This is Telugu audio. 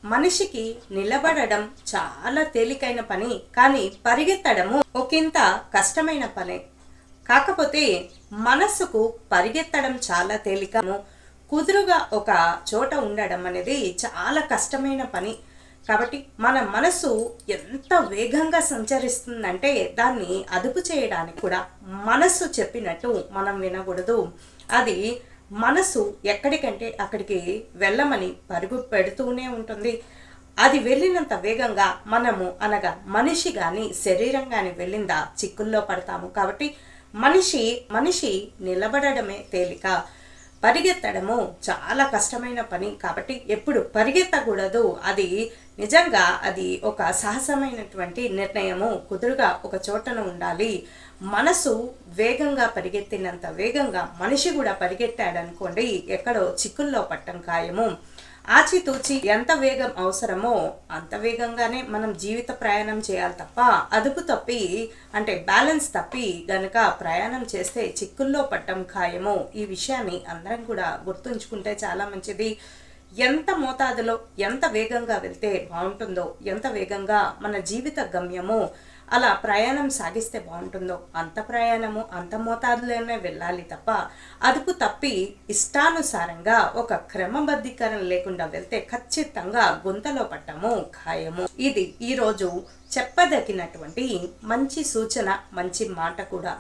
మనిషికి నిలబడడం చాలా తేలికైన పని, కానీ పరిగెత్తడము ఒకంత కష్టమైన పనే. కాకపోతే మనస్సుకు పరిగెత్తడం చాలా తేలికను, కుదురుగా ఒక చోట ఉండడం అనేది చాలా కష్టమైన పని. కాబట్టి మన మనసు ఎంత వేగంగా సంచరిస్తుందంటే దాన్ని అదుపు చేయడానికి కూడా మనసు చెప్పినట్టు మనం వినకూడదు. అది మనసు ఎక్కడికంటే అక్కడికి వెళ్ళమని పరుగు పెడుతూనే ఉంటుంది. అది వెళ్ళినంత వేగంగా మనము అనగా మనిషి కానీ శరీరం కానీ వెళ్ళిందా చిక్కుల్లో పడతాము. కాబట్టి మనిషి నిలబడడమే తేలిక, పరిగెత్తడము చాలా కష్టమైన పని. కాబట్టి ఎప్పుడు పరిగెత్తకూడదు. అది నిజంగా అది ఒక సాహసమైనటువంటి నిర్ణయము. కుదురుగా ఒక చోటన ఉండాలి. మనసు వేగంగా పరిగెత్తినంత వేగంగా మనిషి కూడా పరిగెత్తాడనుకోండి, ఎక్కడో చిక్కుల్లో పట్టం ఖాయము. ఆచితూచి ఎంత వేగం అవసరమో అంత వేగంగానే మనం జీవిత ప్రయాణం చేయాలి తప్ప అదుపు తప్పి అంటే బ్యాలెన్స్ తప్పి గనక ప్రయాణం చేస్తే చిక్కుల్లో పట్టం ఖాయము. ఈ విషయాన్ని అందరం కూడా గుర్తుంచుకుంటే చాలా మంచిది. ఎంత మోతాదులో ఎంత వేగంగా వెళ్తే బాగుంటుందో, ఎంత వేగంగా మన జీవిత గమ్యము అలా ప్రయాణం సాగిస్తే బాగుంటుందో అంత ప్రయాణము అంత మోతాదులోనే వెళ్ళాలి తప్ప అదుపు తప్పి ఇష్టానుసారంగా ఒక క్రమబద్ధీకరణ లేకుండా వెళ్తే ఖచ్చితంగా గుంతలో పట్టము ఖాయము. ఇది ఈరోజు చెప్పదగినటువంటి మంచి సూచన, మంచి మాట కూడా.